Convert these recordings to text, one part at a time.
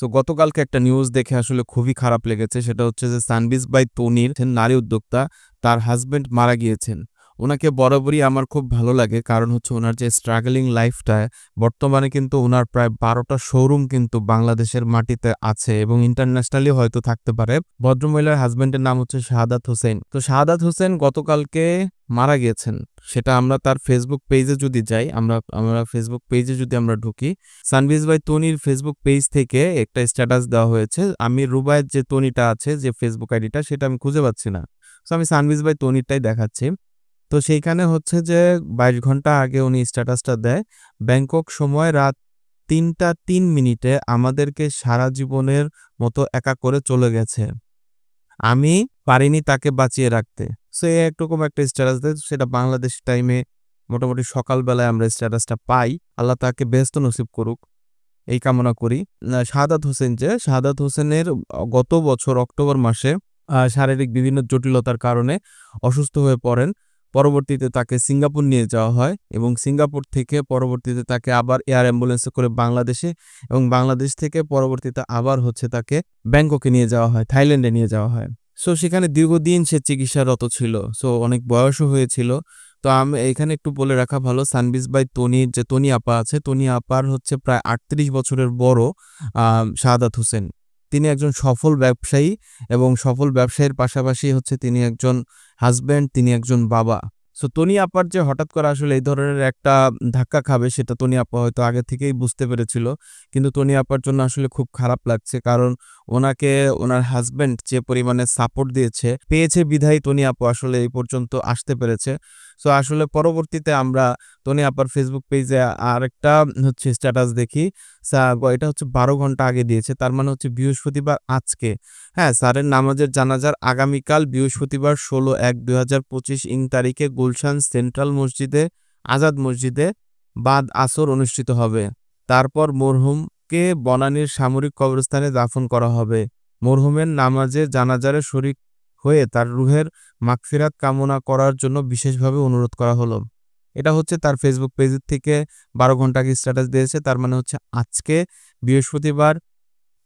So গতকালকে একটা news দেখে আসলে খুবই খারাপ লেগেছে। সেটা হচ্ছে যে সানবিজ বাই তনির নারী উদ্যোক্তা, তার হাসব্যান্ড মারা গিয়েছেন। উনাকে বরাবরই আমার খুব ভালো লাগে। কারণ হচ্ছে উনার যে স্ট্রাগলিং লাইফটা, বর্তমানে কিন্তু উনার প্রায় ১২টা শোরুম কিন্তু বাংলাদেশের মাটিতে আছে এবং ইন্টারন্যাশনালি হয়তো থাকতে পারে। ভদ্রমহিলার হাসব্যান্ডের নাম হচ্ছে শাহাদাত হোসেন। তো শাহাদাত হোসেন গতকালকে মারা গিয়েছেন। সেটা আমরা তার ফেসবুক পেজে যদি যাই, আমরা ফেসবুক পেজে যদি আমরা ঢুকি, সানবিজ বাই তনির ফেসবুক পেজ থেকে একটা স্ট্যাটাস দেওয়া হয়েছে। আমি রুবায়েত যে তনিটা আছে যে ফেসবুক আইডিটা, সেটা আমি খুঁজে পাচ্ছি না। সো আমি সানবিজ বাই তনিরটাই দেখাচ্ছি। তো সেইখানে হচ্ছে যে ২২ ঘন্টা আগে উনি স্ট্যাটাসটা দেয়, ব্যাংকক সময় রাত ৩টা ৩ মিনিটে আমাদেরকে সারা জীবনের মতো একা করে চলে গেছে। আমি পারিনি তাকে বাঁচিয়ে রাখতে। সো এই একরকম একটা স্ট্যাটাস দেয়। সেটা বাংলাদেশ টাইমে মোটামুটি সকালবেলায় আমরা স্ট্যাটাসটা পাই। আল্লাহ তাকে বেহেশত নসিব করুক, এই কামনা করি। শাহাদাত হোসেনের গত বছর অক্টোবর মাসে শারীরিক বিভিন্ন জটিলতার কারণে অসুস্থ হয়ে পড়েন। পরবর্তীতে তাকে সিঙ্গাপুর নিয়ে যাওয়া হয় এবং সিঙ্গাপুর থেকে পরবর্তীতে তাকে আবার এয়ার অ্যাম্বুলেন্সে করে বাংলাদেশে, এবং বাংলাদেশ থেকে পরবর্তীতে আবার হচ্ছে তাকে ব্যাংককে নিয়ে যাওয়া হয়, থাইল্যান্ডে নিয়ে যাওয়া হয়। সো সেখানে দীর্ঘদিন সে চিকিৎসারত ছিল। সো অনেক বয়সও হয়েছিল। তো আমি এখানে একটু বলে রাখা ভালো, সানবিজ বাই তনির যে তনি আপা আছে, তনি আপার হচ্ছে প্রায় ৩৮ বছরের বড় শাহাদাত হোসেন। তিনি একজন সফল ব্যবসায়ী এবং সফল ব্যবসায়ীর পাশাপাশি হচ্ছে তিনি একজন হাসব্যান্ড, তিনি একজন বাবা। সো তনি আপার যে হঠাৎ করে আসলে এই ধরনের একটা ধাক্কা খাবে, সেটা তনি আপা হয়তো আগে থেকেই বুঝতে পেরেছিল। কিন্তু তনি আপার জন্য আসলে খুব খারাপ লাগছে। কারণ ওনাকে ওনার হাসব্যান্ড যে পরিমাণে সাপোর্ট পেয়েছে বিধায় তনি আপু আসলে এই পর্যন্ত আসতে পেরেছে। সো আসলে পরবর্তীতে আমরা তনি আপার ফেসবুক পেজে আরেকটা হচ্ছে স্ট্যাটাস দেখি। এটা হচ্ছে ১২ ঘন্টা আগে দিয়েছে। তার মানে হচ্ছে বৃহস্পতিবার আজকে। হ্যাঁ, স্যারের নামাজের জানাজার আগামীকাল বৃহস্পতিবার ১৬/১/২০২৫ তারিখে গুলশান সেন্ট্রাল মসজিদে, আজাদ মসজিদে বাদ আসর অনুষ্ঠিত হবে। তারপর মরহুমকে বনানীর সামরিক কবরস্থানে দাফন করা হবে। মরহুমের নামাজে জানাজারে শরীক হয়ে তার রুহের মাগফিরাত কামনা করার জন্য বিশেষভাবে অনুরোধ করা হলো। এটা হচ্ছে তার ফেসবুক পেজ থেকে ১২ ঘন্টা আগে স্ট্যাটাস দিয়েছে। তার মানে হচ্ছে আজকে বৃহস্পতিবার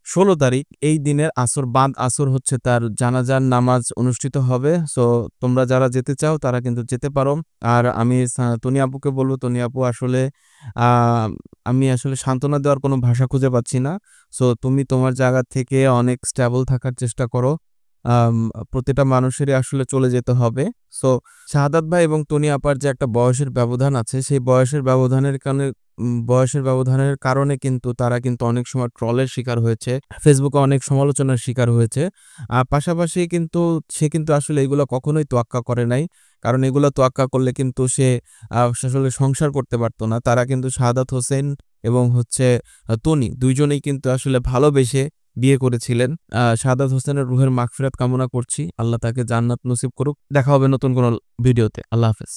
১৬ তারিখ, এই দিনের বাদ আসর হচ্ছে তার জানাজার নামাজ অনুষ্ঠিত হবে। সো তোমরা যারা যেতে চাও তারা কিন্তু যেতে পারো। আর আমি তনি আপুকে বলব, তনি আপু আসলে আ আমি আসলে সান্ত্বনা দেওয়ার কোনো ভাষা খুঁজে পাচ্ছি না। সো তুমি তোমার জায়গা থেকে অনেক স্টেবল থাকার চেষ্টা করো। আম প্রতিটা মানুষেরই আসলে চলে যেতে হবে। সো শাহাদাত ভাই এবং তনি আপার যে একটা বয়সের ব্যবধান আছে, সেই বয়সের ব্যবধানের কারণে কিন্তু তারা কিন্তু অনেক সময় ট্রলের শিকার হয়েছে। ফেসবুকে অনেক সমালোচনার শিকার হয়েছে। পাশাপাশি কিন্তু সে কিন্তু আসলে এগুলো কখনোই তোয়াক্কা করে নাই। কারণ এগুলো তোয়াক্কা করলে কিন্তু সে আসলে সংসার করতে পারত না। তারা কিন্তু শাহাদাত হোসেন এবং হচ্ছে তনি ২ জনেই কিন্তু আসলে ভালোবেসে বিয়ে করেছিলেন। শাহাদাত হোসেনের রুহের মাগফিরাত কামনা করছি। আল্লাহ তাকে জান্নাত নসিব করুক। দেখা হবে নতুন কোনো ভিডিওতে। আল্লাহ হাফেজ।